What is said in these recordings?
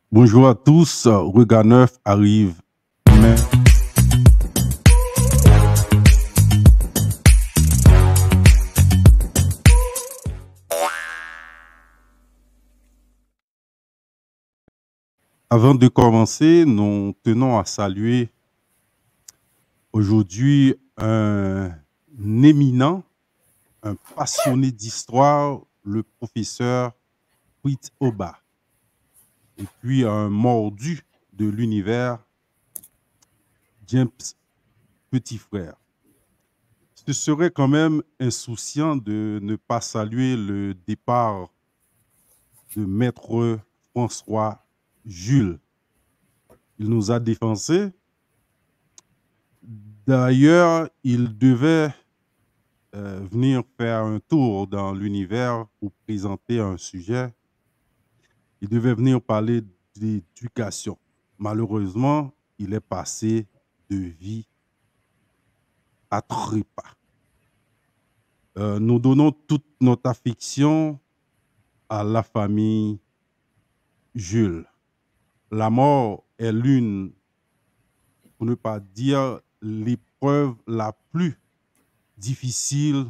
Bonjour à tous, Regard Neuf arrive. Mais avant de commencer, nous tenons à saluer aujourd'hui un éminent, un passionné d'histoire, le professeur Prit Oba, et puis un mordu de l'univers, James Petit Frère. Ce serait quand même insouciant de ne pas saluer le départ de Maître François Jules. Il nous a défoncé. D'ailleurs, il devait venir faire un tour dans l'univers pour présenter un sujet. Il devait venir parler d'éducation. Malheureusement, il est passé de vie à trépas. Nous donnons toute notre affection à la famille Jules. La mort est l'une, pour ne pas dire l'épreuve la plus difficile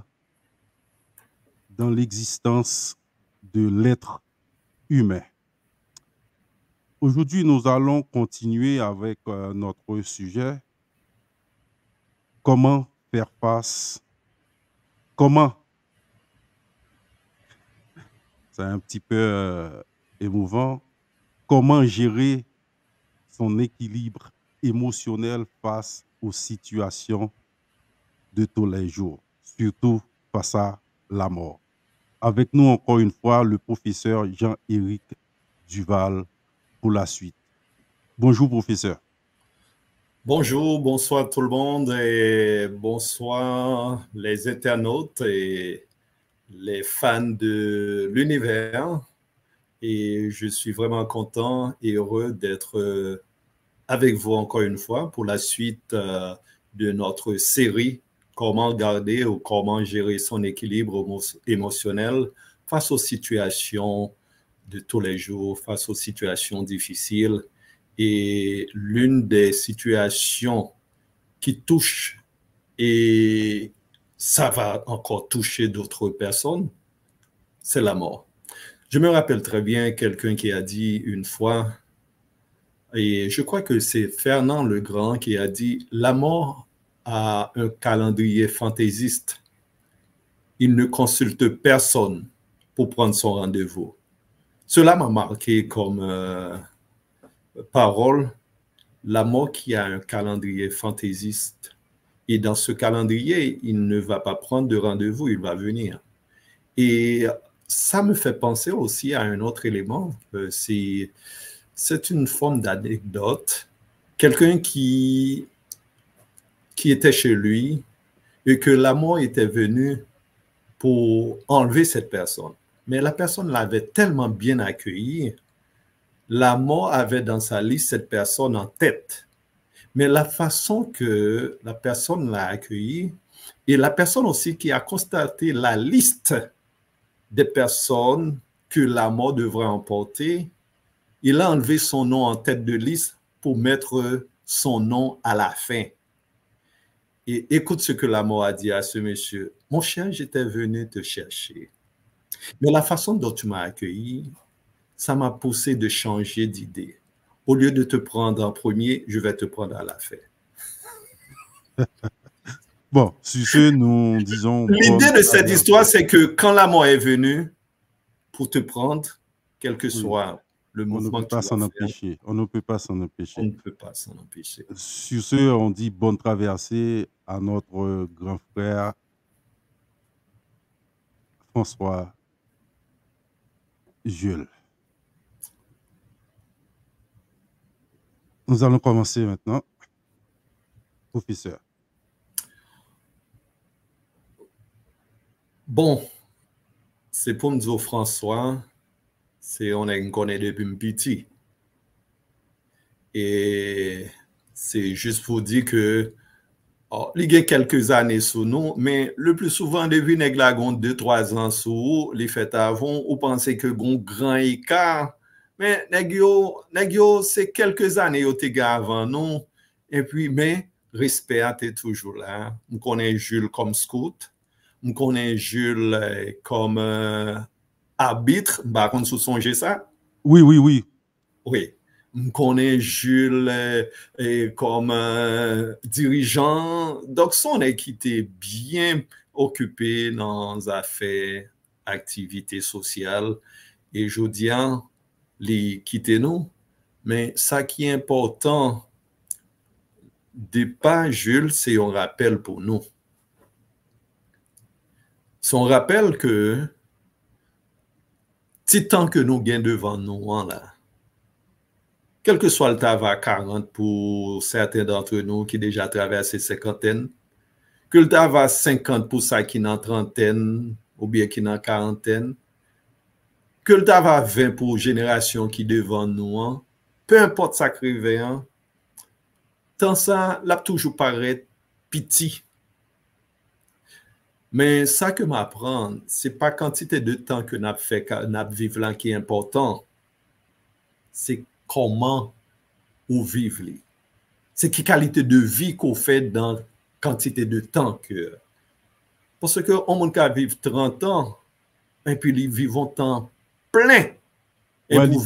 dans l'existence de l'être humain. Aujourd'hui, nous allons continuer avec notre sujet, comment faire face, comment, c'est un petit peu émouvant, comment gérer son équilibre émotionnel face aux situations de tous les jours, surtout face à la mort. Avec nous encore une fois, le professeur Jean-Éric Duval pour la suite. Bonjour, professeur. Bonjour, bonsoir tout le monde et bonsoir les internautes et les fans de l'univers. Et je suis vraiment content et heureux d'être avec vous encore une fois pour la suite de notre série Comment garder ou comment gérer son équilibre émotionnel face aux situations de tous les jours, face aux situations difficiles. Et l'une des situations qui touche, et ça va encore toucher d'autres personnes, c'est la mort. Je me rappelle très bien quelqu'un qui a dit une fois, et je crois que c'est Fernand le Grand qui a dit, la mort a un calendrier fantaisiste. Il ne consulte personne pour prendre son rendez-vous. Cela m'a marqué comme parole. La mort qui a un calendrier fantaisiste. Et dans ce calendrier, il ne va pas prendre de rendez-vous, il va venir. Et ça me fait penser aussi à un autre élément. C'est une forme d'anecdote. Quelqu'un qui était chez lui et que la mort était venue pour enlever cette personne. Mais la personne l'avait tellement bien accueilli, la mort avait dans sa liste cette personne en tête. Mais la façon que la personne l'a accueilli et la personne aussi qui a constaté la liste des personnes que la mort devrait emporter, il a enlevé son nom en tête de liste pour mettre son nom à la fin. Et écoute ce que la mort a dit à ce monsieur. Mon cher, j'étais venu te chercher. Mais la façon dont tu m'as accueilli, ça m'a poussé de changer d'idée. Au lieu de te prendre en premier, je vais te prendre à la fin. Bon, sur ce, nous disons... L'idée de cette histoire, c'est que quand la mort est venue pour te prendre, quel que soit le mouvement que tu vas faire, on ne peut pas s'en empêcher. On ne peut pas s'en empêcher. Sur ce, on dit bonne traversée à notre grand frère François Jules. Nous allons commencer maintenant. Professeur. Bon, c'est pour me dire François, on est connaît depuis petit. Et c'est juste pour dire que il y a quelques années sous nous, mais le plus souvent, depuis que nous avons 2-3 ans sous les fêtes avant, on pensait que un grand écart Mais nèg yo c'est quelques années yo te gars avant nous et puis mais respect a été toujours là. On connaît Jules comme scout, on connaît Jules comme arbitre, par contre sous songer ça. Oui, oui, oui. Oui. On connaît Jules comme dirigeant. Donc, son équipe était bien occupé dans les affaires, activités sociales. Et je dis, les quitter nous. Mais ça qui est important, de pas Jules, c'est un rappel pour nous. Son rappel que, petit temps que nous gagnons devant nous, là, quel que soit le travail 40 pour certains d'entre nous qui déjà traversé cinquantaine, que le travail 50 pour ça qui dans trentaine ou bien qui dans quarantaine, que le travail 20 pour génération qui devant nous, peu importe ça qui tant ça, l'a toujours paraît petit. Mais ça que m'apprend, c'est pas quantité de temps que n'a fait, n'a vivre là qui est important, c'est comment ou vivre. C'est quelle qualité de vie qu'on fait dans quantité de temps que. Parce que on monde qui vivre 30 ans, et puis ils vivent un temps plein. Et Ouais, puis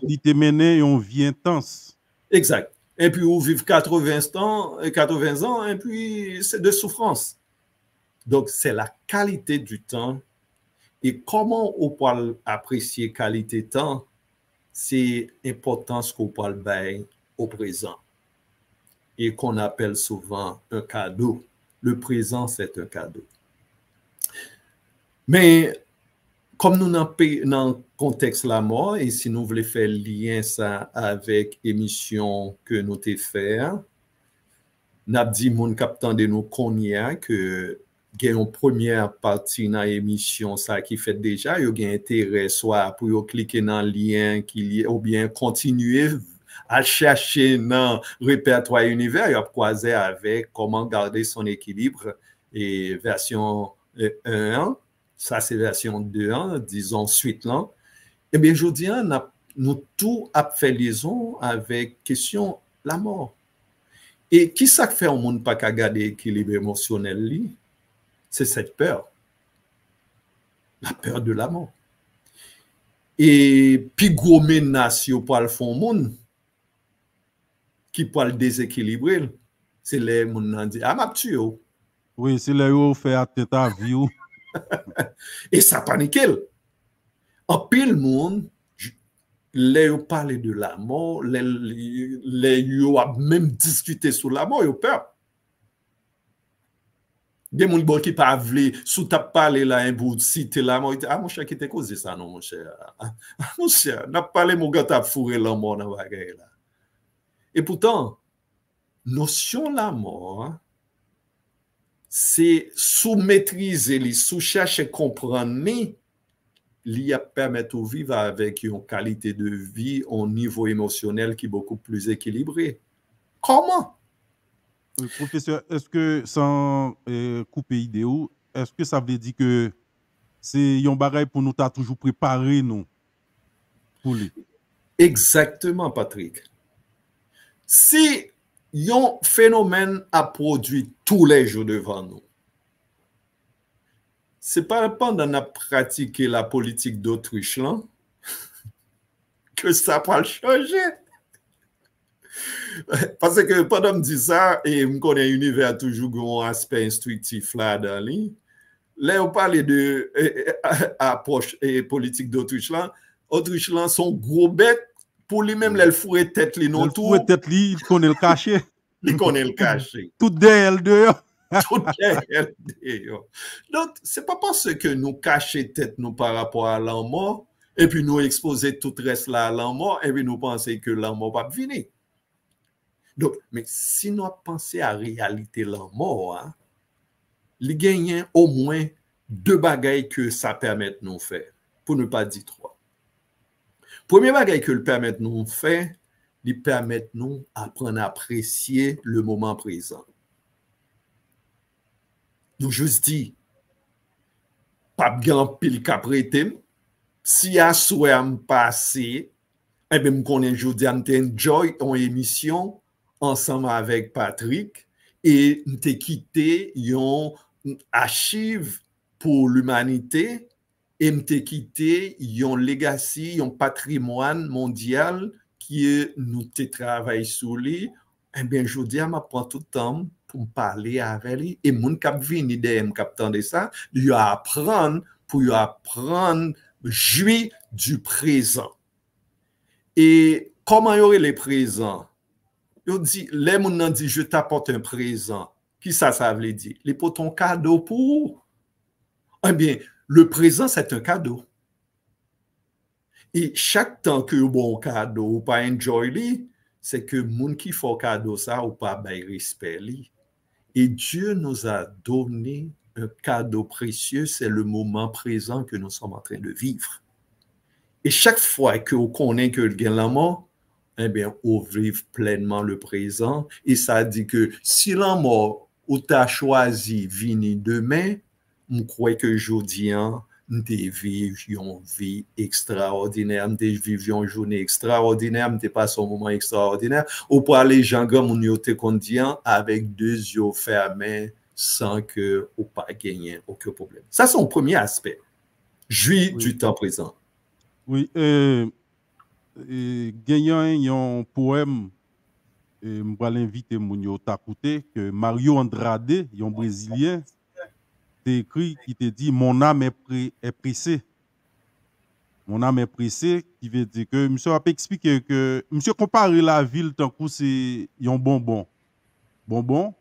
il te mené une vie intense. Exact. Et puis on vivent 80 ans, et puis c'est de souffrance. Donc c'est la qualité du temps. Et comment on peut apprécier qualité de temps, c'est l'importance qu'on peut bailler au présent. Et qu'on appelle souvent un cadeau. Le présent, c'est un cadeau. Mais comme nous dans le contexte de la mort, et si nous voulons faire lien ça avec l'émission que nous avons fait, nous avons dit mon capitaine de nous connaît que il y a une première partie dans l'émission ça qui fait déjà, il y a intérêt soit pour cliquer dans le lien ou bien continuer à chercher dans le répertoire univers, il a croisé avec comment garder son équilibre et version 1, ça c'est version 2, disons suite là. Eh bien, je dis, nous tout a fait liaison avec question la mort. Et qui ça fait au monde pas qu'à garder l'équilibre émotionnel, c'est cette peur. La peur de la mort. Et puis gros menace pour le fond monde qui peut le déséquilibrer, c'est les gens qui disent ah m'a tué. Oui, c'est là où on fait atteinte à vie. Et ça panique. En pile monde, les gens parlent de la mort, les gens même discuté sur la mort, ils ont peur. Il y a des gens qui ne veulent pas, si tu as parlé là, un bout de citer la mort, ah mon cher, qui t'a causé ça, non, mon cher. Mon cher, n'a parlé, mon gars, t'as fourré la mort dans la gueule là. Et pourtant, notion la mort, c'est sous-maîtriser, sous-chercher comprendre, il permet de vivre avec une qualité de vie au niveau émotionnel qui est beaucoup plus équilibré. Comment? Professeur, est-ce que, sans couper idéo, est-ce que ça veut dire que c'est un bagage pour nous toujours préparé nous pour lui? Exactement, Patrick. Si un phénomène a produit tous les jours devant nous, c'est pas pendant qu'on a pratiqué la politique d'Autriche là que ça va changer. Parce que pendant que je dis ça, et je connais l'univers toujours un aspect instructif là dans lui. Là, on parle de approche et politique d'Autriche là. Autriche là, son gros bête, pour lui-même, il fourrait tête li non tout. Il fourrait tête li, il connaît le cachet. Il connaît le cachet. Tout derrière dehors. Tout derrière dehors. Donc, c'est pas parce que nous cachons tête nous par rapport à la mort, et puis nous exposer tout le reste là à la mort, et puis nous penser que la mort va venir. Donc, mais si nous pensons à la réalité de la mort, hein, il gagne au moins 2 bagailles que ça permet de nous faire, pour ne pas dire 3. Premier bagaille que le permet de nous faire, il permet de nous apprendre à apprécier le moment présent. Nous juste dit, pas bien pile qu'après, si à souhait me passer, Eh bien, je connais aujourd'hui, enjoy en émission ensemble avec Patrick et nous t'ai quitté une archive pour l'humanité et nous t'ai quitté une legacy, un patrimoine mondial qui nous t'ai travaillé sur lui. Eh bien, je dis, je prends tout le temps pour me parler avec lui et mon cap vini de cap de ça, il apprendre pour apprendre jouir du présent. Et comment y aurait les présents? Il dit, les gens disent, je t'apporte un présent. Qui ça veut dire? Les pour ton cadeau pour? Eh bien, le présent, c'est un cadeau. Et chaque temps que bon cadeau ou pas enjoy li, c'est que moun qui fait cadeau ça ou pas bay respect li. Et Dieu nous a donné un cadeau précieux, c'est le moment présent que nous sommes en train de vivre. Et chaque fois que vous connaissez que le gain la mort, eh bien, on vive pleinement le présent. Et ça dit que si la mort ou t'as choisi venir demain, je crois que aujourd'hui, nous vivons une vie extraordinaire, nous vivons une journée extraordinaire, nous passons un moment extraordinaire. Ou pour aller gens comme nous avec 2 yeux fermés sans que ou pas gagner aucun problème. Ça, c'est un premier aspect. Jouir du temps présent. Oui, gagnant un poème, je vais l'inviter Mounio Takouté, que Mario Andrade, un Brésilien, t'a écrit qui te dit mon âme est pressée. Mon âme est pressée, qui veut dire que monsieur a expliqué que monsieur compare la ville tant que c'est un bonbon. Bonbon,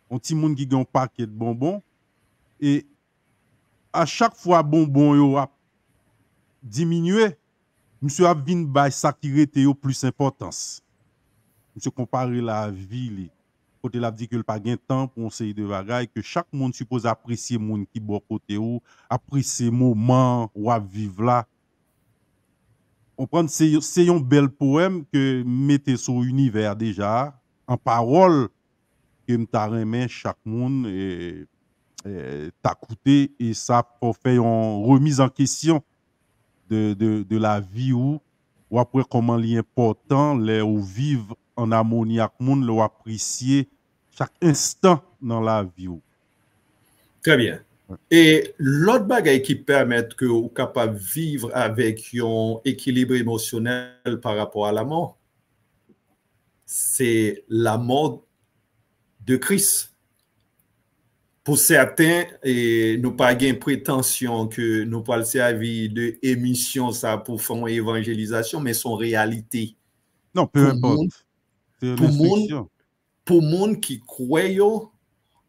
un petit monde qui a un paquet de bonbons. Et à chaque fois bonbon yo a diminué, monsieur a vinn bay ça qui rete yo plus importance. Monsieur compare la ville. Côté la dit que le pas gain temps pour essayer de bagaille que chaque monde suppose apprécier monde qui bon côté ou apprécier moment ou à vivre là. On prend c'est un bel poème que mettez sur univers déjà en parole que m'ta remet chaque monde et t'a coûté et ça pour faire une remise en question de la vie ou après comment il est important les ou vivre en harmonie avec le monde, le apprécier chaque instant dans la vie. Très bien. Et l'autre bagaille qui permet que vous capable de vivre avec un équilibre émotionnel par rapport à la mort, c'est la mort de Christ. Pour certains, et nous pas gain prétention que nous pas servir de émission ça pour faire une évangélisation, mais son réalité. Non, peu importe. Pour monde qui croit,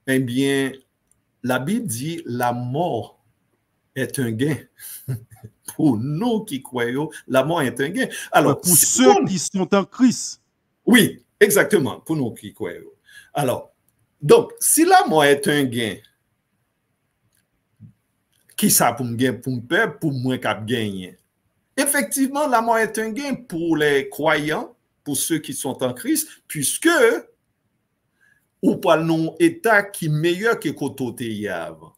eh bien, la Bible dit la mort est un gain. Pour nous qui croyons, la mort est un gain. Alors, pour ceux qui sont en Christ. Oui, exactement, pour nous qui croyons. Alors, donc, si la mort est un gain, qui ça pour me gagner, pour me perdre, pour moi qui gagner? Effectivement, la mort est un gain pour les croyants, pour ceux qui sont en Christ, puisque ou pas non état qui est meilleur que côté avant.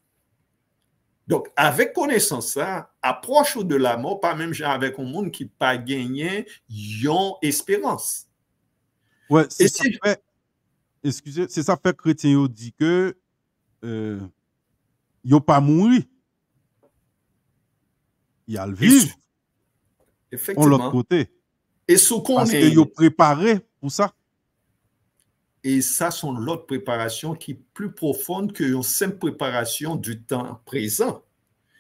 Donc, avec connaissance ça, approche de la mort, pas même avec un monde qui pas gagné, yon espérance. Ouais, c'est ça fait, excusez, c'est ça fait chrétien dit que yo pas mourir. Il y a le vivre. Effectivement. De l'autre côté. Et ce qu'on parce que yo préparé pour ça. Et ça, c'est l'autre préparation qui est plus profonde que une simple préparation du temps présent.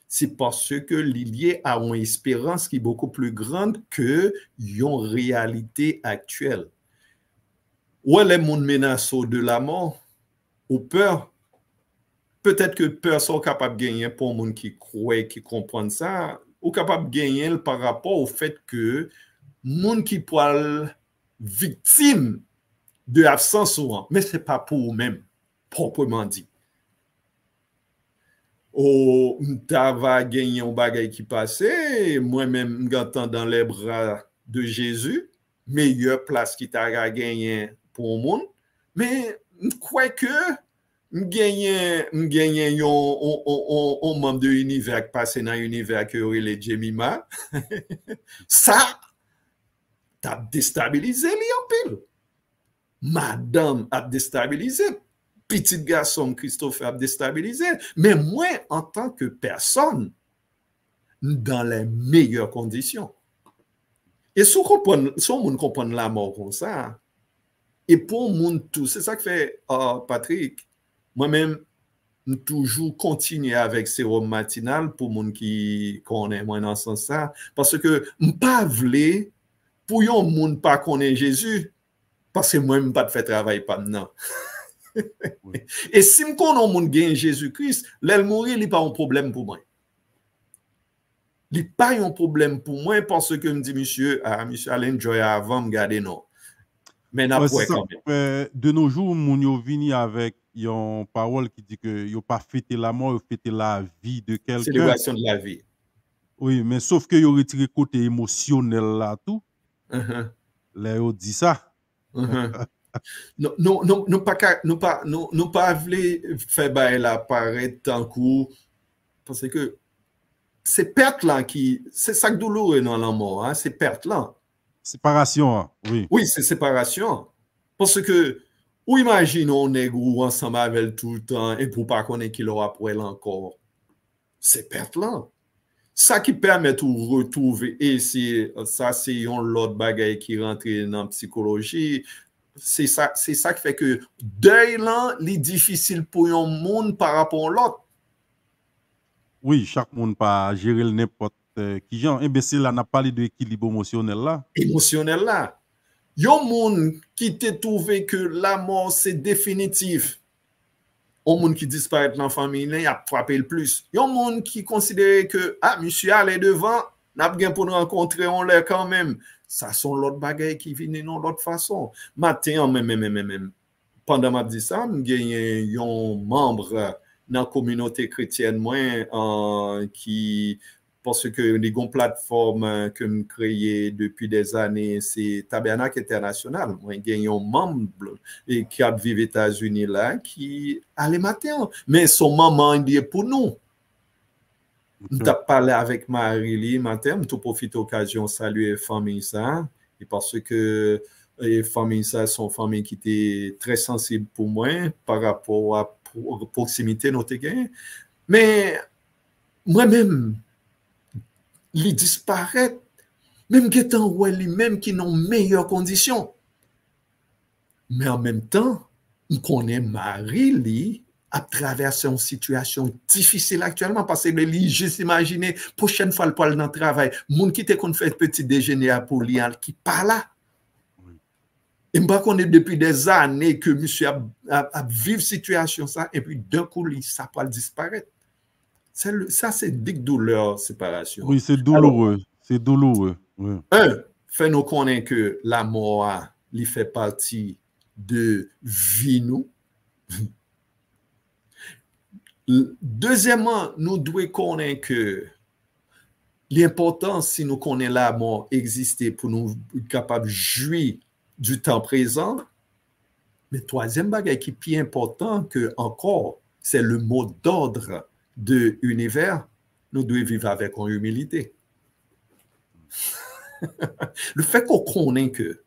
C'est parce que lié à une espérance qui est beaucoup plus grande que une réalité actuelle. Ou les mondes menacés de la mort, ou peur, peut-être que peur sont capables de gagner pour les gens qui croient, qui comprennent ça, ou capables de gagner par rapport au fait que les gens qui sont victimes de l'absence souvent, mais ce n'est pas pour eux-mêmes, proprement dit. Oh, m'tava gagné un bagay qui passait, moi-même m'gatan dans les bras de Jésus, meilleure place qui t'a gagné pour le monde, mais quoi que m'gagné un membre de l'univers qui passe dans l'univers que les Jemima, ça t'as déstabilisé li en pile. Madame a déstabilisé. Petit garçon Christophe a déstabilisé. Mais moi, en tant que personne, dans les meilleures conditions. Et si on comprend la mort comme ça, et pour monde tout, c'est ça que fait Patrick, moi-même, toujours continuer avec sérum matinal pour monde qui connaît moins dans ce sens ça, parce que pas vle pour yon monde pas connaît Jésus, parce que moi, je pas de faire travail pas maintenant. Oui. Et si je connais monde gagne Jésus-Christ, l'elle mourir, il pas un problème pour moi. Il n'y a pas un problème pour moi parce que me dit monsieur, monsieur Alain Joy avant me garder non. Mais n'a pas quand même. De nos jours, moun yo vini avec une parole qui dit que yo pas fêté la mort, yo fêté la vie de quelqu'un. Célébration de la vie. Oui, mais sauf que yo retiré côté émotionnel là tout. Là yo dit ça. Nous pas voulons faire bail la paraître tant coup parce que c'est perte là qui c'est ça douloureux dans la mort, hein, c'est perte là. Séparation, oui. Oui, c'est séparation. Parce que, ou imaginons on est gros ensemble avec tout le temps et pour pas connaître qu'il aura pour elle encore. C'est perte là. Ça qui permet de retrouver, et ça c'est un l'autre bagaille qui rentre dans la psychologie, c'est ça qui fait que deuil là, est difficile pour un monde par rapport à l'autre. Oui, chaque monde pas gérer le n'importe qui genre. Et bien c'est là, on a parlé de l'équilibre émotionnel là. Émotionnel là. Il y a un monde qui t'a trouvé que la mort c'est définitif. Un monde qui disparaît dans la famille, il a frappé le plus. Il y a un monde qui considère que, monsieur allait devant, n'a pas bien pour nous rencontrer, on l'est quand même. Ça sont l'autre bagaille qui viennent dans l'autre façon. Matin, même, pendant ma dit ça, j'ai un membre dans la communauté chrétienne, moi, qui, parce que les plateformes que je créé depuis des années, c'est Tabernacle International. Moi, j'ai un membre qui a vécu aux États-Unis là, qui allait matin. Mais son maman dit pour nous. Je parlé avec Marie matin, je profite de l'occasion de saluer la famille ça, et parce que les familles ça sont familles qui étaient très sensibles pour moi par rapport à la proximité de notre gain. Mais moi-même, ils disparaissent, même qui est en même qui n'ont meilleures conditions. Mais en même temps, on connaît Marie à traverser une situation difficile actuellement parce que lui, juste imaginer, prochaine fois, le parle dans le travail, moun qui te qu'on fait petit déjeuner à pour lui, qui pas là. Et je connais depuis des années que monsieur a vécu situation ça, et puis d'un coup, ça peut disparaître. Ça, c'est big douleur, séparation. Oui, c'est douloureux. C'est douloureux. Oui. Fait nous connaître que la mort, il fait partie de vie nous. Deuxièmement, nous devons connaître que l'important, si nous connaissons la mort exister pour nous être capables de jouir du temps présent. Mais troisième bagage qui est plus important que encore, c'est le mot d'ordre de l'univers. Nous devons vivre avec en humilité. Le fait qu'on connaît que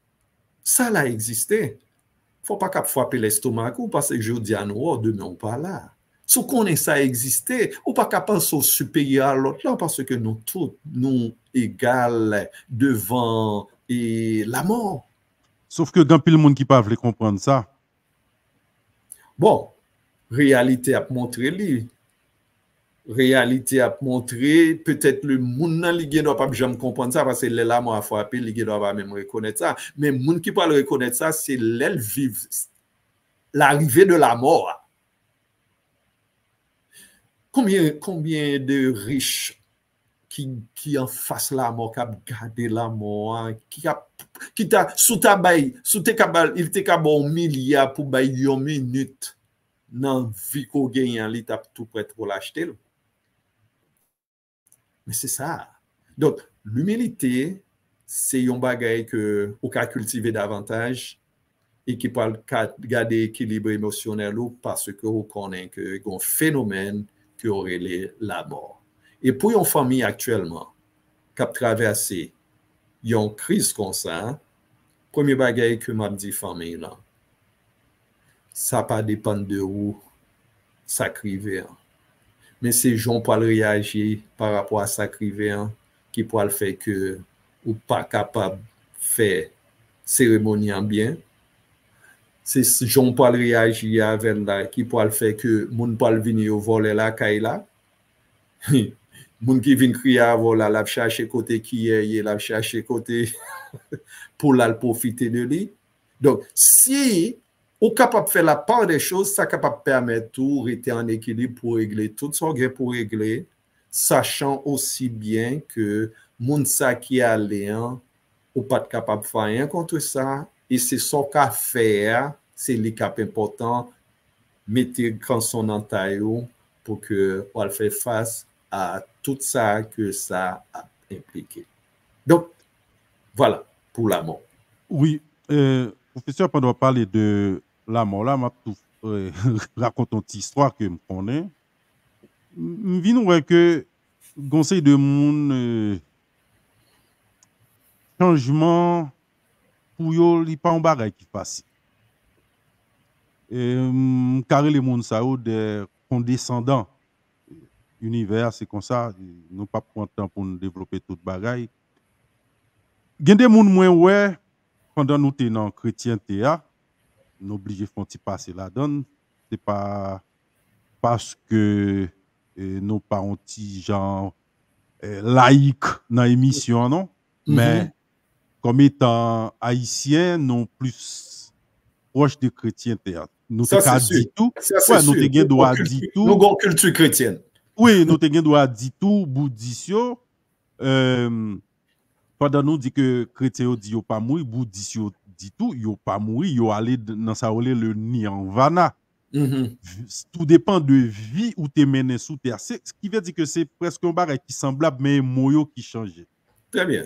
ça a existé, il ne faut pas qu'on frapper l'estomac parce que je dis à nous, demain on pas là. Si on connaît ça existé, ou pas qu'à penser au supérieur à l'autre là parce que nous tous, nous égales devant la mort. Sauf que quand pile monde qui pas veut comprendre ça. Bon, réalité a montré lui. Réalité a montré peut-être le monde dans ligue doit pas jamais comprendre ça parce que là moi a frappé ligue doit pas même reconnaître ça mais monde qui pas le reconnaître ça c'est l'aile vive l'arrivée de la mort. Combien de riches qui en face la mort, qui a gardé la mort, qui t'a sous ta baille, sous tes cabales, il t'est capable 1 milliard pour bailler 1 minute dans vie qu'on gagne, il t'a tout prêt pour l'acheter. Mais c'est ça. Donc, l'humilité, c'est un bagage que on peut cultiver davantage et qui peut garder l'équilibre émotionnel parce que on connaît que un phénomène qui aurait la mort. Et pour une famille actuellement qui a traversé y a une crise comme ça, premier bagage que m'a dit famille là, ça pas dépendre de où ça crive. Mais c'est gens pour réagir par rapport à ça crive qui pourra le faire que ou pas capable de faire cérémonie en bien. C'est gens pour réagir avec là qui pourra le faire que moun pas venir voler la caille là. Moun qui vient crier avant là, la chercher côté qui est, la chercher côté pour la profiter de lui. Donc, si on est capable de faire la part des choses, ça est capable de permettre tout rester en équilibre pour régler tout ce qu'il pour régler, sachant aussi bien que moun sa qui est allé, ou pas capable de faire rien contre ça, et c'est son qu'à faire, c'est le cap important, mettez grand son en taille pour que on fasse face à tout ça que ça a impliqué. Donc, voilà pour la mort. Oui, professeur, pendant parler de la mort, là, je raconte une petite histoire que je connais. Je viens que conseil de mon changement pour eux, il n'y a pas un bagage qui passe. Car les gens sont des condescendants. Univers, c'est comme ça. Nous pas prendre temps pour nous développer tout le bagage. Il y a des gens moins ouais pendant nous sommes dans chrétienté, nous obligés de passer la donne. Ce n'est pas parce que nous pas un petit genre laïque dans l'émission, non? Mais comme étant haïtien, nous plus proches de chrétienté. Nous ça, c'est dit tout. Ouais, nous avons droit de dire tout. Nous avons culture chrétienne. Oui, nous avons droit de dire tout, bouddhiste. Pendant nous dit que chrétien dit pas mourir, bouddhiste dit tout, yo pas mourir, yo aller dans ça le nirvana. Tout dépend de vie où tu mené sous terre. Ce qui veut dire que c'est presque un bagage qui semblable mais moyo qui change. Très bien.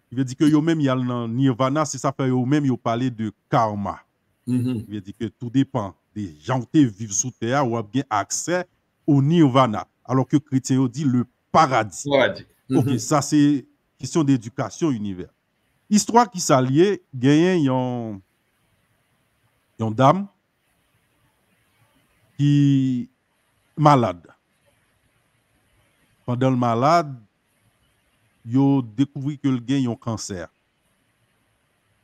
Il veut dire que yo même y a dans nirvana, c'est ça fait yo même yo parler de karma. Il veut dire que tout dépend des gens qui vivent sous terre ou bien accès au nirvana. Alors que chrétien dit le paradis. OK, ça c'est question d'éducation univers. Histoire qui s'allie, gagne yon dame qui malade. Pendant le malade, yo découvert que le gagne un cancer.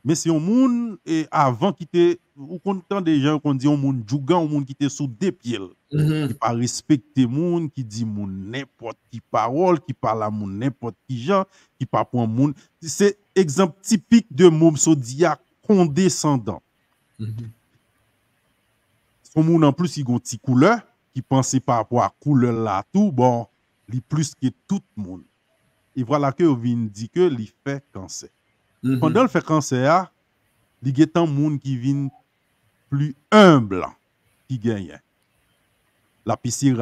Mais c'est un monde et avant qui était ou content des gens qu'on dit un monde jougan, un monde qui était sous des pieds. Qui pas respecter monde, qui dit monde n'importe qui parole, qui parle à monde n'importe qui gens, qui pas pour monde. C'est exemple typique de monde sodia condescendant. Son monde en plus il a une petite couleur qui pensait par rapport à couleur là tout bon, il plus que tout le monde. Et voilà que vient dit que il fait cancer. Pendant le fait cancer, il y a tant monde qui vient plus humble qui gagne. La piscine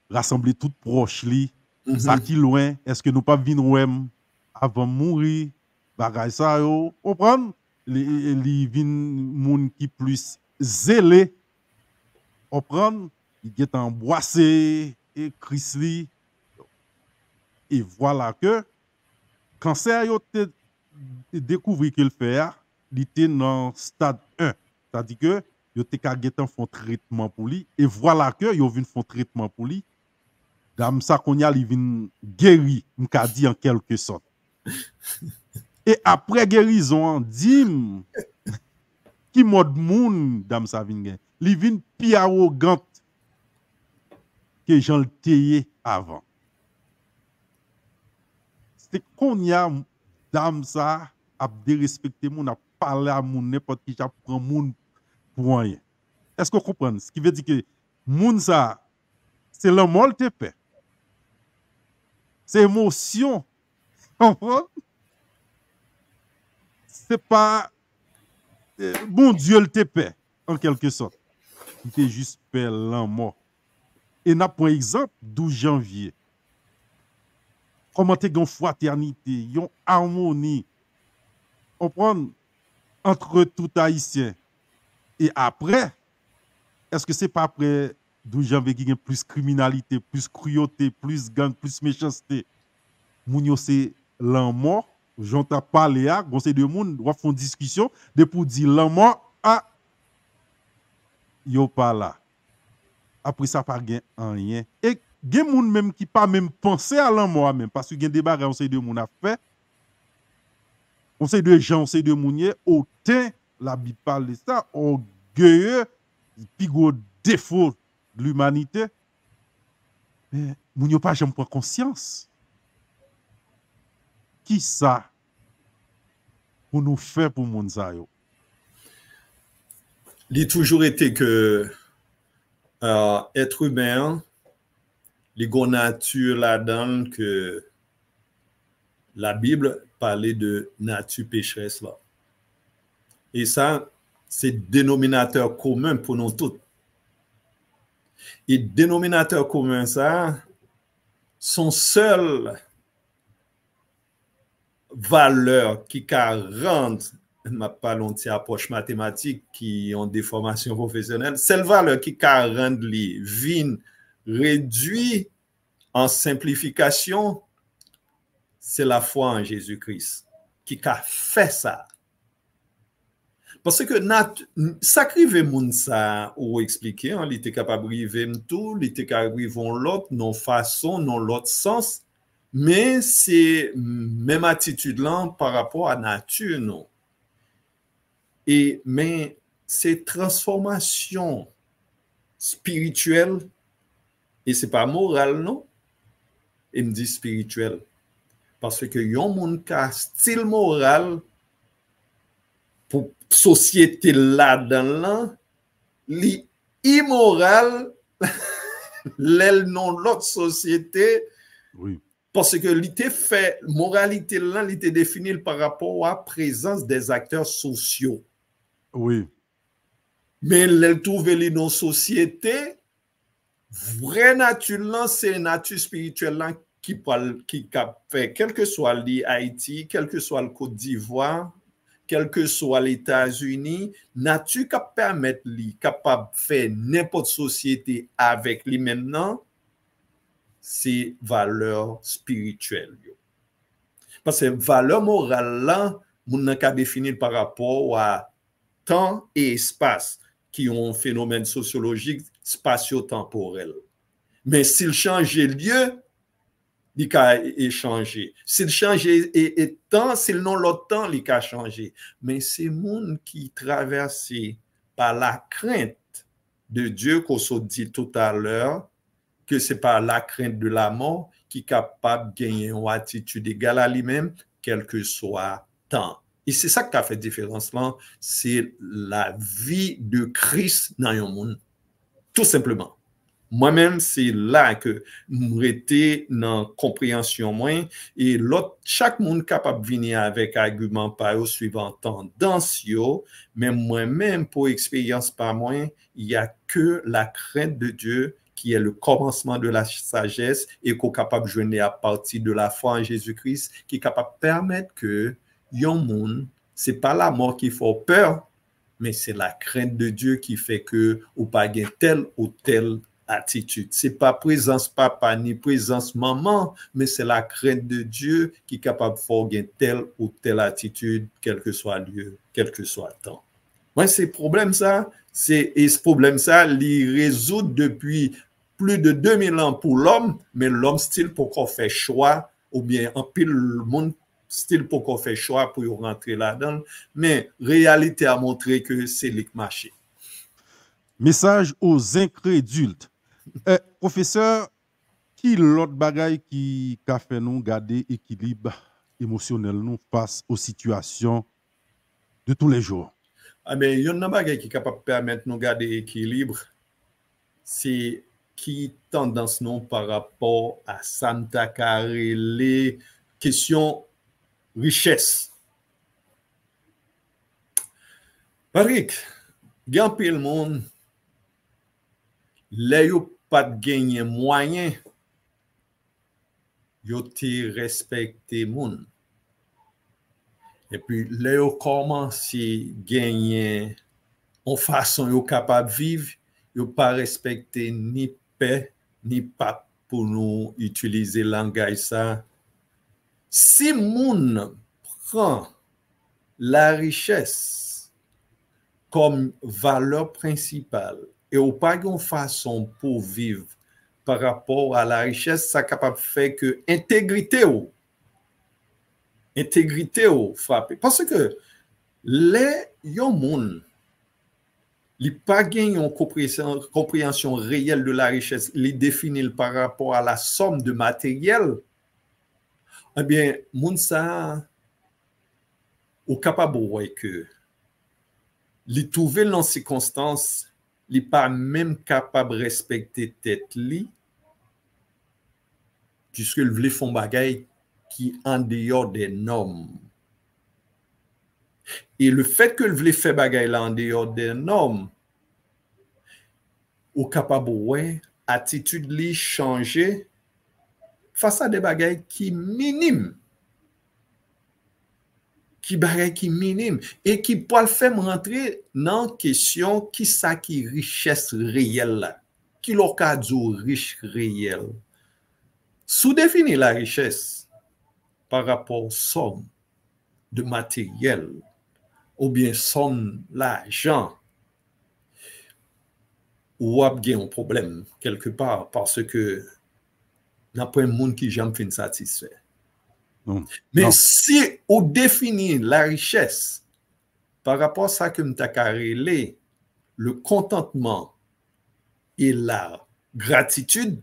rassembler tout proche li, ça qui loin, est-ce que nous pas venir avant mourir, bagay ça yo, comprendre? Li vin moun qui plus zélé, comprendre? Il est emboissé et crisli. Et voilà que cancer yo te découvrir qu'il fait, il était dans stade 1. C'est-à-dire que yo te ka getan font traitement pour lui et voilà que yo vinn font traitement pour lui. Dame ça qu'on y a li vinn guéri, m'ka dit en quelque sorte. Et après guérison, dim qui mode moun dame ça vinn gen. Li vinn pi arrogante que Jean le teye avant. C'est qu'on y a dame ça a dérespecté moun, a parlé à moun n'importe qui ja prend moun pour rien. Est-ce que vous comprenez? Ce qui veut dire que moun ça c'est l'amour te paix. C'est émotion. C'est pas bon Dieu le te paix en quelque sorte. Il était juste paix l'amour. Et n'a pour exemple 12 janvier. Comment tu as une fraternité, une harmonie. On prend entre tout haïtien. Et après, est-ce que c'est pas après 12 janvier qui y a plus criminalité, plus cruauté, plus gang, plus méchanceté? Moun yo c'est l'amour J'en t'a parlé à, conseil de monde, doit faire une discussion, de pour dire l'homme, ah, yo pas là. Après ça, pas gain rien. Et gen moun même qui pas même penser à l'homme même, parce que gen des bagages, conseil de monde a fait, conseil de gens, conseil de mounier, autant la Bible parle de ça, orgueilleux, puis gros défaut de l'humanité. Mais moun yo pas jamais prendre conscience. Qui ça pour nous faire pour moun sa yo? Il a toujours été que être humain, les gon nature là-dedans que la Bible parlait de nature pécheresse là. Et ça, c'est dénominateur commun pour nous tous. Et dénominateur commun ça, son seul valeur qui rend, ma pas l'onti approche mathématique qui ont des formations professionnelles, seule valeur qui rend les vin réduit en simplification, c'est la foi en Jésus-Christ qui a fait ça. Parce que ça crive moun ça ou expliquer, il était capable de river tout, il était capable de river l'autre, non façon, non l'autre sens, mais c'est même attitude là par rapport à la nature, non. Mais c'est transformation spirituelle, et c'est pas moral, non? Il me dit spirituel. Parce que yon moun ka style moral pour société là-dedans, li immoral, l'elle non l'autre société. Oui. Parce que l'ité fait, moralité là, l'ité définie par rapport à la présence des acteurs sociaux. Oui. Mais l'elle trouve les non société, vraie nature là, c'est nature spirituelle là qui fait, quel que soit l'Haïti, quel que soit le Côte d'Ivoire, quel que soit les États-Unis, nature qui permet lui capable de faire n'importe société avec lui maintenant, c'est valeur spirituelle. Parce que valeur morale là, on n'a qu'à définir par rapport à temps et espace qui ont un phénomène sociologique spatio-temporel. Mais s'il change lieu, il a échangé. S'il change et temps, s'il non l'autre temps, il a changé. Mais c'est monde qui traverse par la crainte de Dieu qu'on se dit tout à l'heure, que c'est par la crainte de la mort qui est capable de gagner une attitude égale à lui-même, quel que soit temps. Et c'est ça qui a fait différence là, c'est la vie de Christ dans le monde. Tout simplement. Moi-même, c'est là que j'étais dans la compréhension moins et l'autre, chaque monde capable de venir avec argument par eux suivant tendance, mais moi-même, pour expérience par moi, il n'y a que la crainte de Dieu qui est le commencement de la sagesse et qu'on est capable de joindre à partir de la foi en Jésus-Christ, qui est capable de permettre que yon monde, c'est pas la mort qui fait peur, mais c'est la crainte de Dieu qui fait que ou pas gain telle ou telle attitude. C'est pas présence papa ni présence maman, mais c'est la crainte de Dieu qui est capable de faire gain telle ou telle attitude, quel que soit lieu, quel que soit temps. Moi, c'est problème ça, et ce problème ça, il résout depuis plus de 2000 ans pour l'homme, mais l'homme style pour qu'on fait choix, ou bien en pile le monde style pour qu'on fait choix pour rentrer là-dedans, mais réalité a montré que c'est le marché. Message aux incrédules. Professeur, qui l'autre bagaille qui a fait nous garder équilibre émotionnel nous face aux situations de tous les jours? Ah ben, il y a un bagaille qui est capable de permettre nous garder équilibre, c'est qui tendance non par rapport à Santa Carré, les questions richesse. Patrick, il y a un peu le monde, les yo pas de gagner moyen, yo te respecté moun. Et puis, les yo commence gagner en façon yo capable de vivre, yo pas respecté ni paix, ni pape pour nous utiliser langage ça. Si moun prend la richesse comme valeur principale et ou pas une façon pour vivre par rapport à la richesse, ça capable de faire que intégrité ou frapper. Parce que les gens il pas une compréhension réelle de la richesse, les définir par rapport à la somme de matériel, eh bien, moun ça, ou capable de que les trouver dans ces circonstances, il pas même capable de respecter tête li, puisque le voulait font bagay qui en dehors des normes. Et le fait que le voulait faire bagay là en dehors des normes, ou capable ouais, attitude li changer face à des bagailles qui minimes. Qui bagaille qui minime et qui peut le faire rentrer dans la question qui ça qui richesse réelle là, qui l'occasion riche réel. Sous définir la richesse par rapport aux sommes de matériel ou bien somme l'argent, ou a un problème quelque part parce que n'a pas un monde qui jamais fin satisfait. Non. Mais Non. si on définit la richesse par rapport à ça que nous avons le contentement et la gratitude,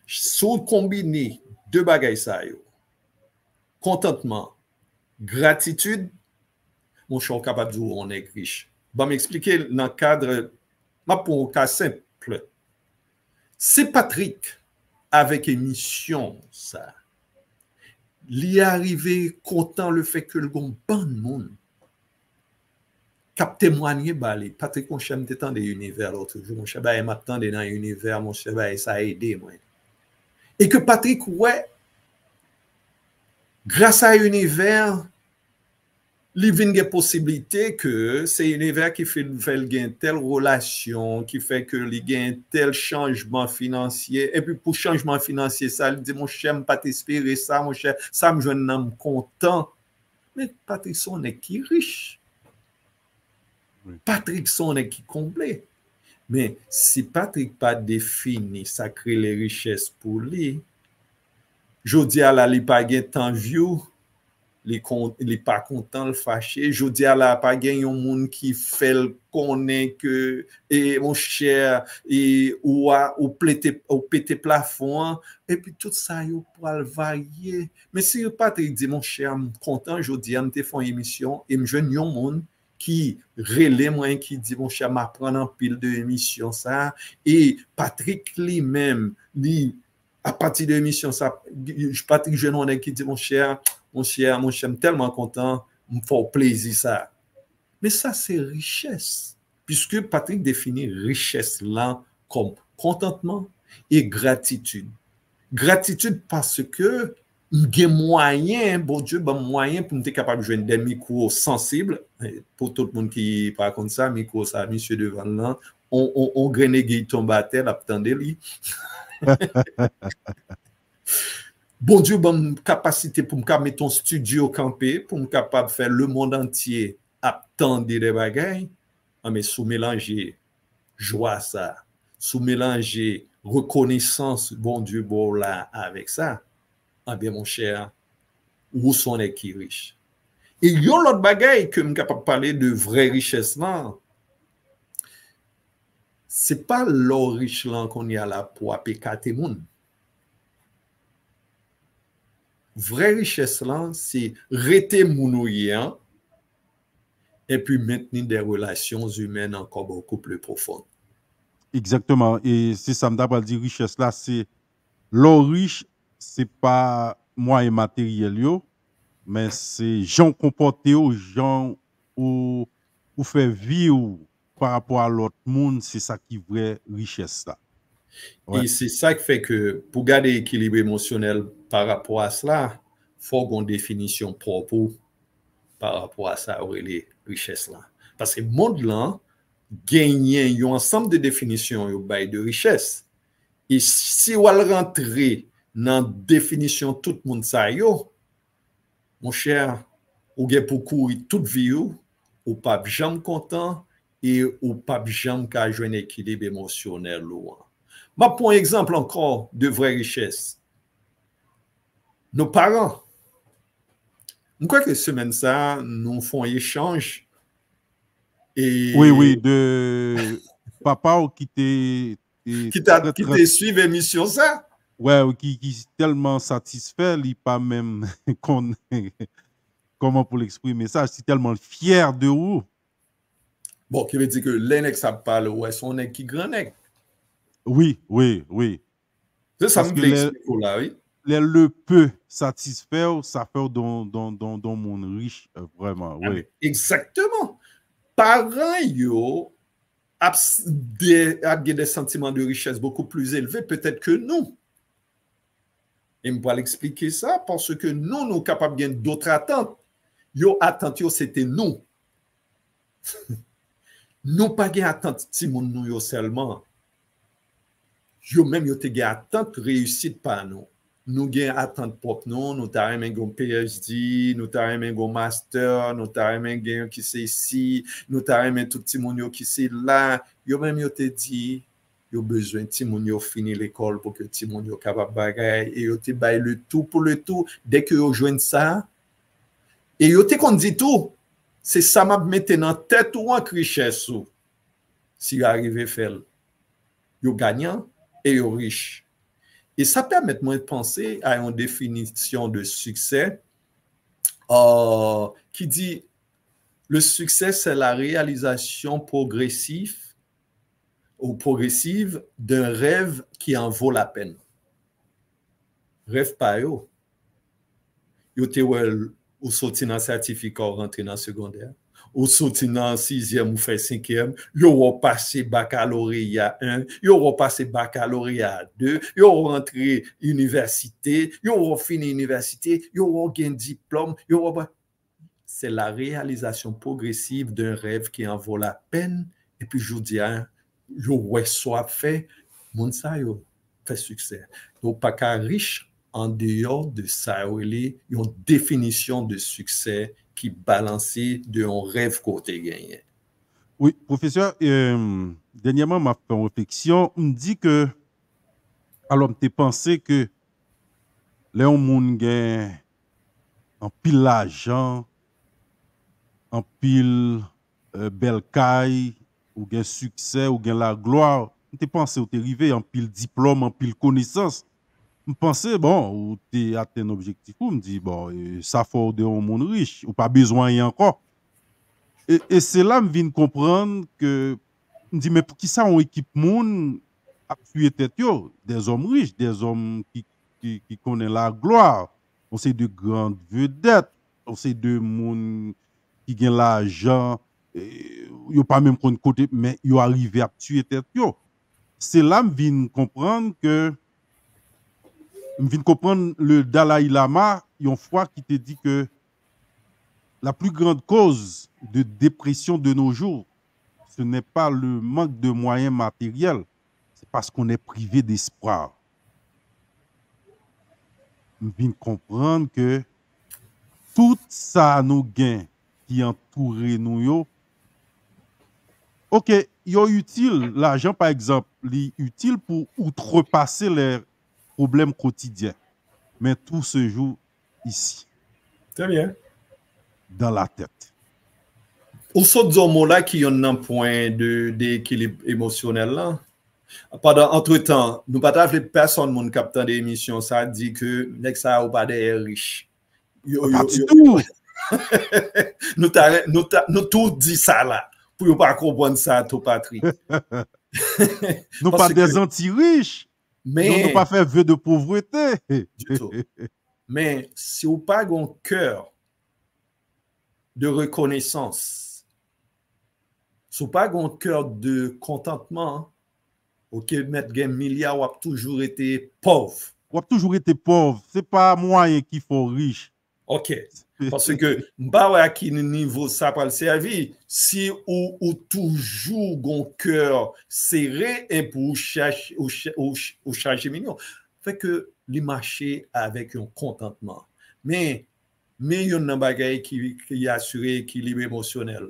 si on combine deux bagages ça yo, contentement, gratitude, mon cher capable de dire on est riche. Bon, m'expliquer dans le cadre, pour un cas simple. C'est Patrick avec émission ça. Li arrivé content le fait que le bon monde cap témoigner balé Patrick mon cher m'était dans des univers l'autre jour mon cher ba m'attendait dans univers mon cher ba ça a aidé moi et que Patrick ouais grâce à univers li vinn des possibilités que c'est univers qui fait gain telle relation qui fait que li gain tel changement financier et puis pour changement financier ça il dit mon cher pas t'espérer ça mon cher ça me joindre nan content mais Patrick son est qui riche oui. Patrick son est qui comblé mais si Patrick pas défini ça crée les richesses pour lui jodi à la li pas gain temps vieux les pas content le fâché jodi à la pas gain un monde qui fait connaît que et mon cher et ou péter plafond et puis tout ça yo pour le varier mais si Patrick dit mon cher content jodi on te font émission et me jeune un monde qui relève moi qui dit mon cher m'apprendre en pile de émission ça et Patrick lui-même lui à partir de l'émission ça Patrick jeune qui dit mon cher tellement content, me fait plaisir ça. Mais ça, c'est richesse. Puisque Patrick définit richesse là comme contentement et gratitude. Gratitude parce que j'ai moyen, bon Dieu, bon moyen pour être capable de jouer des micros sensibles. Pour tout le monde qui parle comme ça, micro ça, monsieur devant là, on grenègue tombe à terre, attendez-lui. Bon Dieu, bonne capacité pour me mettre ton studio campé, pour me capable de faire le monde entier attendre des bagailles, mais sous mélanger joie ça, sous mélanger reconnaissance, bon Dieu, bon là, avec ça, ah bien mon cher, où sont les qui riches? Et il y a l'autre bagaille que je suis capable de parler de vraie richesse là. C'est pas l'or riche là qu'on y a là pour apécater monde. Vraie richesse là, c'est rester mounouillant et puis maintenir des relations humaines encore beaucoup plus profondes. Exactement. Et c'est ça, m'd'a dire richesse là, c'est l'or riche, c'est pas moyen matériel yo, mais c'est gens comportés aux gens ou faire vivre par rapport à l'autre monde, c'est ça qui est vraie richesse là. Ouais. Et c'est ça qui fait que pour garder l'équilibre émotionnel par rapport à cela, il faut qu'on définition propre par rapport à ça, les richesses là. Parce que le monde là, gagne un ensemble de définitions de richesse. Et si on rentre dans la définition tout le monde ça yo, mon cher, ou gen pour courir toute vie ou pas jamais content et ou pas jamais qu'à jouer un équilibre émotionnel. Ma pour exemple encore de vraie richesse. Nos parents, je crois que semaine ça, nous font un échange. Oui, oui, Et de papa ou qui très, te suivent l'émission ça? ouais, ou qui est tellement satisfait, il pas même qu'on comment pour l'exprimer ça, je suis tellement fier de vous. Bon, qui veut dire que l'un ça parle, ouais, son nèg qui grand nèg. Oui, oui, oui. Ça, ça Parce me que voulait expliquer là, oui. le peu satisfaire, ça fait dans monde riche, vraiment, Ah, oui. mais exactement. Parents, yo, des sentiments de richesse beaucoup plus élevés peut-être que nous. Et je vais l'expliquer ça parce que nous sommes capables de d'autres attentes. Yo, attentes, yo, c'était nous. Nous pas de attente ti moun nous yo seulement. Yo même yo te gen attente réussite par nous. Nous gen attente propre nous, nous ta remen gon PhD, nous ta remen gon master, nous ta remen gen qui c'est ici, nous ta remen tout ti moun yo qui c'est là. Yo même yo te dit yo besoin ti moun yo fini l'école pour que ti moun yo capable bagay et yo te bay le tout pour le tout dès que yo joignent ça et yo te kon dit tout. C'est ça m'a mette dans tête ou en richesse ou si yo arrive faire yo gagnant et yo riche. Et ça permet moi de penser à une définition de succès qui dit le succès, c'est la réalisation progressive d'un rêve qui en vaut la peine. Rêve pas yo. Yo te ou sorti dans certificat ou rentré dans secondaire. Ou sorti dans 6e ou fait 5e, yo ou passé baccalauréat 1, yo ou passé baccalauréat 2, yo ou rentré université, yo ou fini université, yo ou gain diplôme, yo ou... C'est la réalisation progressive d'un rêve qui en vaut la peine. Et puis, je vous dis, yo ou soit fait, moun sa yo fait succès. Donc, pas qu'à riche en dehors de ça, il y a une définition de succès qui balancée de un rêve côté gagné. Oui, professeur, dernièrement, m'a fait une réflexion, me dit que, alors, tu pensé que les gens gagnent en pile l'argent, en pile belle caille, ou gain succès, ou gain la gloire, tu pensé ou tu arrivé en pile diplôme, en pile connaissance. Je pensais, bon, ou tu atteint un objectif, ou me dit, bon, ça faut de un monde riche, ou pas besoin y encore. Et c'est là que je viens de comprendre que, je me dis, mais pour qui ça, on équipe monde à tuer tête, des hommes riches, des hommes qui connaissent la gloire, on sait de grandes vedettes, on sait de monde qui gagne l'argent, yo pas même contre côté, mais yo arrivé à tuer tête. C'est là que je viens de comprendre que je viens de comprendre le Dalai Lama, une fois qui te dit que la plus grande cause de dépression de nos jours, ce n'est pas le manque de moyens matériels, c'est parce qu'on est privé d'espoir. Je viens de comprendre que tout ça nous gain qui entoure nous, ok, il est utile, l'argent par exemple, il est utile pour outrepasser les problèmes quotidiens. Mais tout se joue ici. Très bien. Dans la tête. Ou saute ce mot-là qui ont un point d'équilibre émotionnel là. Pendant entre-temps, nous pas traiter personne mon capitaine d'émission ça dit que nek ça ou pas des riches. Pas du tout. Nous tout dit ça là pour ne pas comprendre ça tout Patrick. Nous pas des anti-riches. Mais nous pas faire vœu de pauvreté. Du tout. Mais si vous pas un cœur de reconnaissance, si vous pas un cœur de contentement, ok, mettre un milliard, ou a toujours été pauvre. Ou a toujours été pauvre. C'est pas moyen qu'il faut riche. Ok. Parce que, bah à quel niveau ça va le servir? Si ou toujours un cœur serré et pour chercher millions, fait que les marchés avec un contentement. Mais Mais il y a un bagage qui assure l'équilibre émotionnel,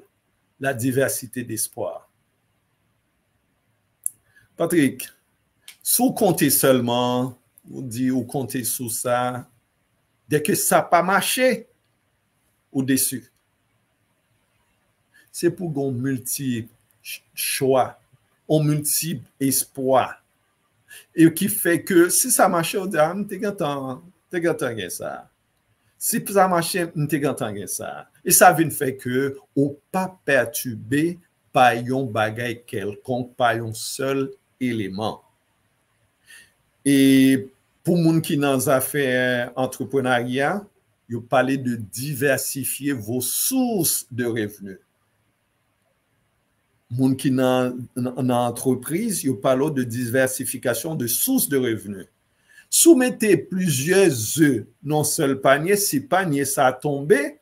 la diversité d'espoir. Patrick, si vous comptez seulement, vous comptez sur ça, dès que ça n'a pas marché, au-dessus. C'est pour qu'on multiple choix, on multiple espoir. Et qui fait que si ça marche, on dit, ah, t'es content ça. Si ça marche, t'es content ça. Et ça vient faire que on pas perturbé par un bagage quelconque, par un seul élément. Et pour les gens qui dans les affaires entrepreneuriat, vous parlez de diversifier vos sources de revenus. Les gens qui dans l'entreprise, vous parlez de diversification de sources de revenus. Soumettez plusieurs œufs dans un seul panier, si le panier ça a tombé,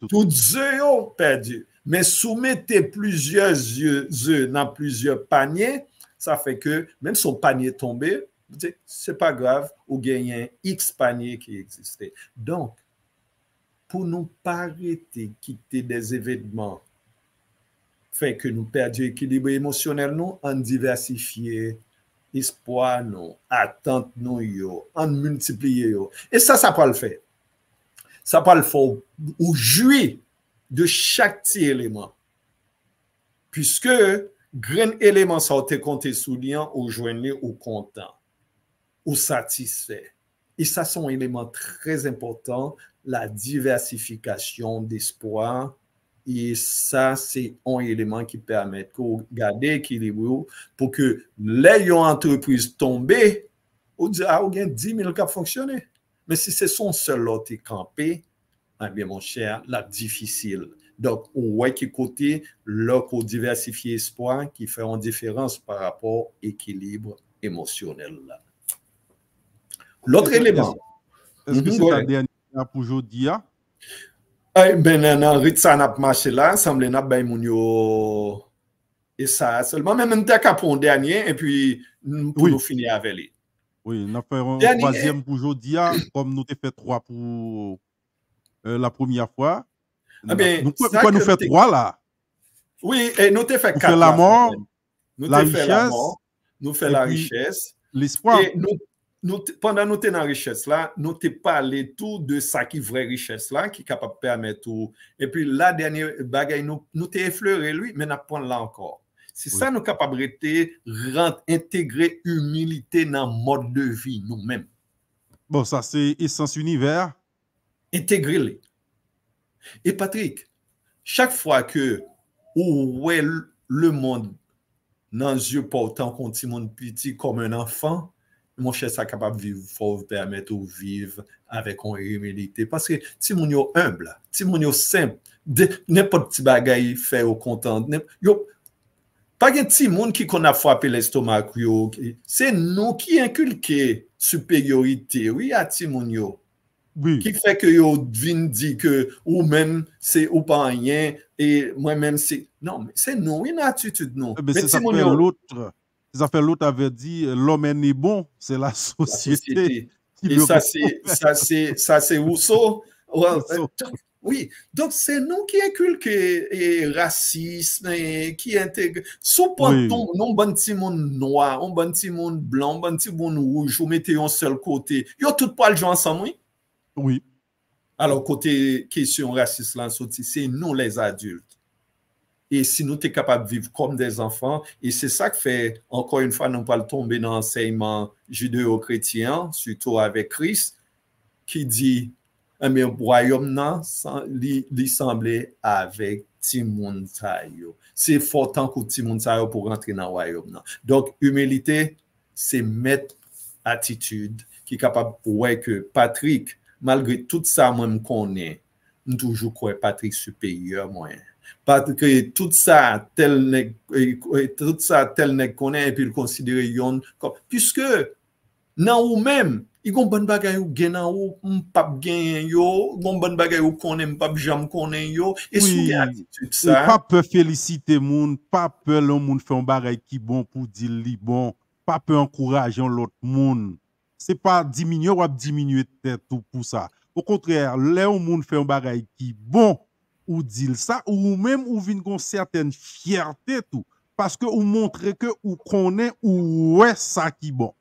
tous les œufs ont perdu. Mais soumettez plusieurs œufs dans plusieurs paniers, ça fait que même si son panier est tombé, c'est pas grave, ou gagnez X paniers qui existaient. Donc, pour nous pas arrêter, quitter des événements, fait que nous perdions l'équilibre émotionnel, nous, en diversifier espoir, nous, attente, nous, en multiplier. Et ça peut le faire. Ça peut le faire ou jouir de chaque petit élément. Puisque, grand élément, ça a été compté sous lien, ou joindre, ou content, ou satisfait. Et ça, c'est un élément très important, la diversification d'espoir. Et ça, c'est un élément qui permet de garder l'équilibre pour que les entreprises tombées, on dit, ah, on a 10 000 qui fonctionné. Mais si c'est son seul lot qui est campé, eh bien, mon cher, là, difficile. Donc, on voit qui côté, là, qu'on diversifie espoir, qui fait une différence par rapport à l'équilibre émotionnel. L'autre élément. Est-ce que c'est la dernière pour aujourd'hui? Ben, dans Ritsa n'a pas marché là, semble n'a pas eu et ça seulement, même un cas pour un dernier, et puis pour nous finir avec lui. Oui, nous avons fait un troisième pour aujourd'hui, comme nous avons fait 3 pour la première fois. Pourquoi nous faisons 3 là? Oui, et nous avons fait 4. Nous faisons la mort, la richesse, nous faisons la richesse, l'espoir. Pendant nous sommes dans la richesse là, nous avons parlé tout de ça qui est vraie richesse là, qui est capable de permettre tout. Et puis la dernière bagaille, nous avons effleuré lui, mais nous n'avons là encore. C'est ça nous sommes capables d'intégrer l'humilité dans le mode de vie nous-mêmes. Bon, ça c'est essence univers. Intégrer-les. Et Patrick, chaque fois que vous voyez le monde dans les yeux portant contre le monde petit comme un enfant, mon cher, ça capable de vivre, il faut permettre de vivre avec une humilité. Parce que si mon yo humble, si mon yo simple, n'importe petit bagaille fait au content, pas de petit monde qui qu'on a frappé l'estomac, c'est nous qui inculquons supériorité, oui, à petit monde yo. Oui. Qui fait que yo vin dit que ou même c'est ou pas rien et moi-même c'est non, mais c'est nous, une attitude non. Mais c'est ça fait l'autre. Ça fait l'autre avait dit l'homme est né bon, c'est la société. Et ça c'est Rousseau. Oui, donc c'est nous qui inculquons le racisme, qui intègre. Supportons non bon petit monde noir, un bon petit monde blanc, un bon petit monde rouge, vous mettez un seul côté. Yo tout pas le jouer ensemble, oui. Oui. Alors côté question raciste là, c'est nous les adultes. Et si nous sommes capables de vivre comme des enfants, et c'est ça que fait, encore une fois, nous ne pas tomber dans l'enseignement judéo-chrétien, surtout avec Christ, qui dit, mais le royaume, il semblait avec Timoun Sayo. C'est fort tant que Timoun Sayo pour rentrer dans le royaume. Donc, humilité, c'est mettre attitude qui est capable de voir que Patrick, malgré tout ça, moi, je connais, je toujours crois Patrick supérieur, moi. Parce que tout ça, tel n'est connaît et puis le considérer yon comme puisque nan ou même il gon bon bagay ou gen nan ou m'pap gen yo gon bon bagay ou connaît m'pap jam connaît yo et sous attitude ça pas peur féliciter moun, pas peur l'on moun fait un bagay qui bon pour dire li bon, pas peur encourager l'autre moun. C'est pas diminuer ou diminuer tête tout pour ça. Au contraire, là où moun fait un bagay qui bon, ou dit ça, ou même ou vin gon certaine fierté tout. Parce que ou montre que ou connaît ou ouais ça qui bon.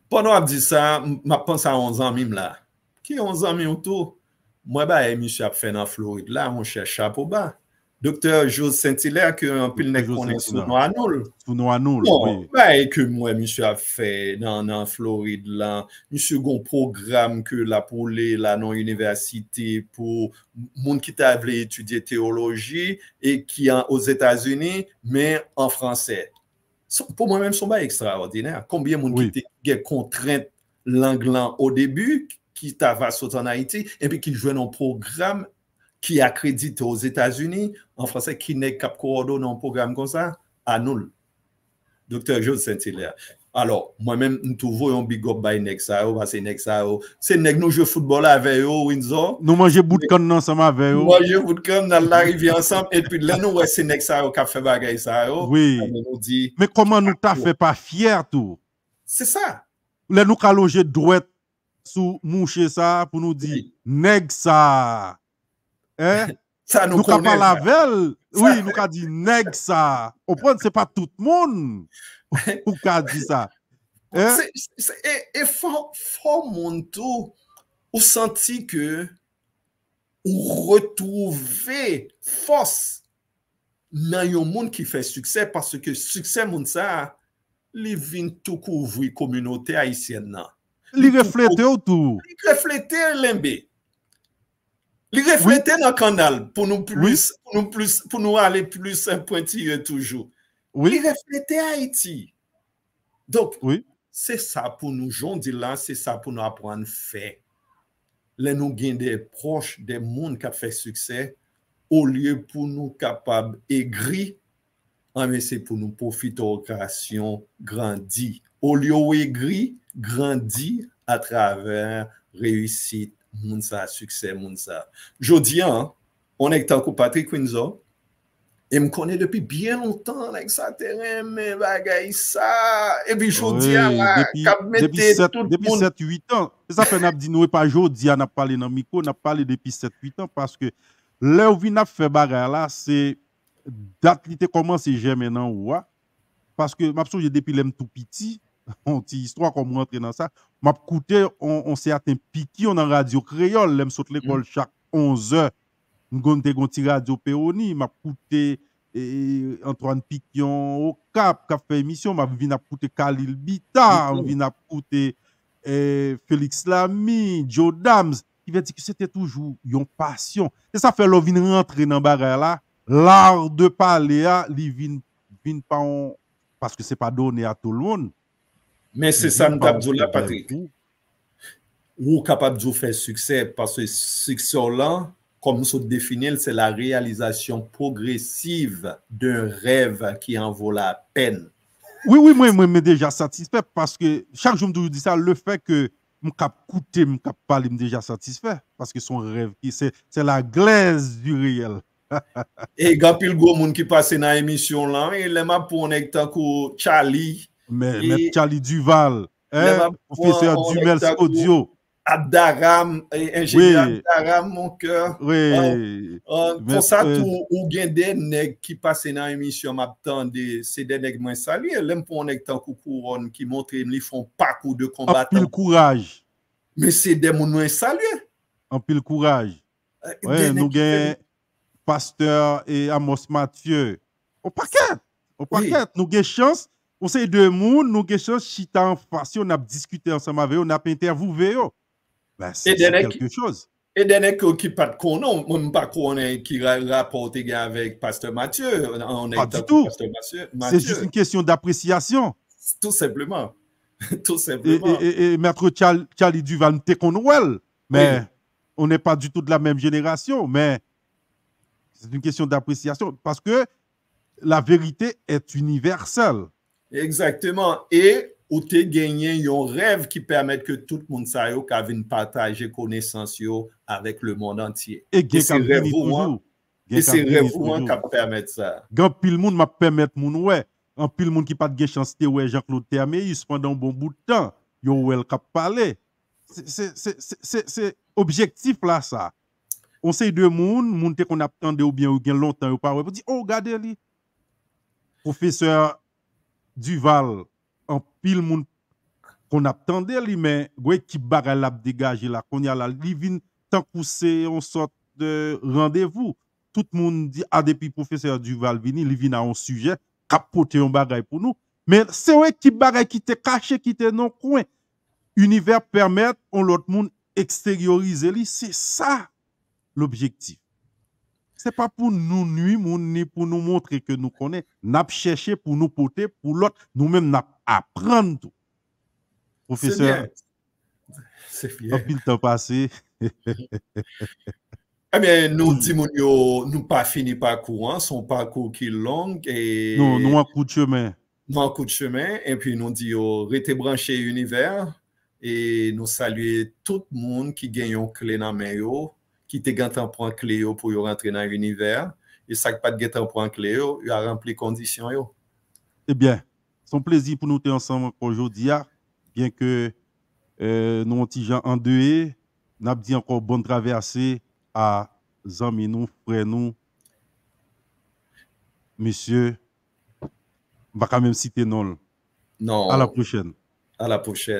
Pendant que je dis ça, je pense à 11 ans même là. Qui 11 ans même tout? Moi, bah, monsieur a fait dans Floride là, on cherche chapeau bas. Docteur Jose Saint-Hilaire, que un pile n'est connaît sous nous à nous. Sous nous à nous, Bon, oui. bah, et que moi, monsieur a fait dans Floride là, monsieur gon programme que là pour les là dans l'université pour monde qui t'a voulu étudier théologie et qui est aux États-Unis, mais en français. Pour moi-même, son pas extraordinaire. Combien de monde qui était contrainte l'anglais au début, qui t'a sauté en Haïti, et puis qui joue un programme qui accrédite aux États-Unis, en français, qui n'est cap coordonné un programme comme ça, à nous. Docteur Jose Saint-Hilaire. Alors, moi-même, nous trouvons un big up by Nexao, parce que Nexao, c'est nous jouons football avec eux, Windsor. Nous mangeons bout de canne ensemble avec eux. Nous mangeons bout de canne dans la rivière ensemble, et puis là, nous, c'est Nexao qui a fait bagaille ça. Oui. Mais comment nous t'as fait pas fier tout? C'est ça. Là, nous avons logé droit sous moucher ça pour nous dire, nèg ça. Hein? Ça nous avons pas la velle. Oui, nous avons dit nèg ça. On prend, c'est pas tout le monde pour qu'a dit ça. Hein? Et faut mon tout, ou senti que ou retrouver force dans un monde qui fait succès parce que succès monde ça li vient tout couvrir communauté haïtienne. Li refléter autour. Li refléter l'embé. Li refléter dans le canal pour nous plus, pour nous aller plus pointilleux toujours. Oui. Li refléter Haïti. Donc, c'est ça pour nous, j'en dis là, c'est ça pour nous apprendre à faire. Là, nous gagnons des proches, des mondes qui ont fait succès, au lieu pour nous capables aigris, mais c'est pour nous profiter de l'occasion grandie. Au lieu aigri, grandit à travers réussite, mounsa, succès, mounsa. Jodi, on est tant que Patrick Windsor, et me connaît depuis bien longtemps avec ça terrain, mais bagaille ça. Et puis jodi, depuis 7-8 ans. Ça fait n'a dit nous pas jodi, on a parlé dans micro, on a parlé depuis 7-8 ans parce que là où vient fait bagaille là, c'est date qui commence j'aime maintenant ou parce que m'a songe depuis l'aime tout petit. On petite histoire comme rentrer dans ça m'a écouté on certain piqui on en radio créole l'aime saute l'école chaque 11h nous gonte gonti radio Péoni m'a écouté Antoine Piquion au Cap qui a fait émission m'a vinn écouter Khalil Bita on vinn écouter Félix Lamy Joe Dams qui veut dire que c'était toujours une passion et ça fait l'on vinn rentrer dans bagarre là l'art de parler à li vinn pas parce que c'est pas donné à tout le monde. Mais c'est ça, nous avons dit là, Patrick. Ou capable de faire succès, parce que succès là, comme nous définit, c'est la réalisation progressive d'un rêve qui en vaut la peine. Oui, moi, je suis déjà satisfait parce que chaque jour, je dis ça, le fait que je écouter, je parler, je suis déjà satisfait parce que son rêve, c'est la glaise du réel. Et il y a pile de monde qui passe dans l'émission là, il m'a pour un Charlie. Mais Charlie Duval, professeur Dumels Audio. Abdaram, ingénieur Abdaram, mon cœur. Oui. Pour ça, ou bien des nègres qui passent dans l'émission, m'attendent, c'est des nègres moins salués. L'aime pour un temps couronne qui montrent, ils font parcours de combattant. En pile courage. Mais c'est des gens moins salués. En pile courage. Oui, nous avons Pasteur et Amos Mathieu. Au paquet. Nous avons chance. On sait deux monde, nous avons chance, chita en face, on a discuté ensemble avec eux, on a interviewé eux. Ben, c'est quelque chose. Et des nègres qui pas de connaît, même pas connaît qui rapporte avec Pasteur Mathieu. Pas du tout. C'est juste une question d'appréciation. Tout simplement. Tout simplement. Et Maître Charlie Duval, t'es qu'on mais on n'est pas du tout de la même génération, mais c'est une question d'appréciation parce que la vérité est universelle. Exactement. Et ou tu gagné un rêve qui permet que tout le monde sache qu'il partager connaissances avec le monde entier. Et c'est rêve toujours. Et c'est rêve qui permet ça. Quand pile monde m'a permettre moun ouais, en pile monde qui pas de chance de ouais Jean-Claude Termeus pendant un bon bout de temps, yo wel cap parler. c'est objectif là, ça. On sait de monde qu'on attendait ou bien longtemps, ou pas, on dit, oh, regardez, li, professeur Duval, en pile monde qu'on attendait, li, mais, qui bagay la dégager là, qu'on y a là, li vin, tant que on sorte de rendez-vous. Tout le monde dit, ah, depuis professeur Duval vini, li vin à un sujet, capoter un bagay pour nous. Mais c'est vrai qui bagay qui te caché, qui te non coin. Univers permet on l'autre monde extérioriser li, c'est ça l'objectif. C'est pas pour nous nuire, ni pour nous montrer que nous connaissons. N'a cherché pour nous porter, pour l'autre, nous-mêmes n'a apprendre tout. C'est Professeur, bien. C'est en bien. pile temps passé. Eh bien, nous disons, nous pas fini parcours, son parcours qui est long Non, nous et en coup de chemin. nous en coup de chemin. Et puis nous disons, restez branché univers et nous saluer tout le monde qui gagne une clé dans la main, qui te gagne en prendre clé pour rentrer dans l'univers. Et ça qui pas de gagne en prendre clé, il a rempli les conditions. Eh bien, c'est un plaisir pour nous être ensemble aujourd'hui, bien que nous petits gens en deux, nous avons dit encore bonne traversée à amis nous, frères nous, monsieur, je ne vais pas même citer non. Non. À la prochaine. À la prochaine.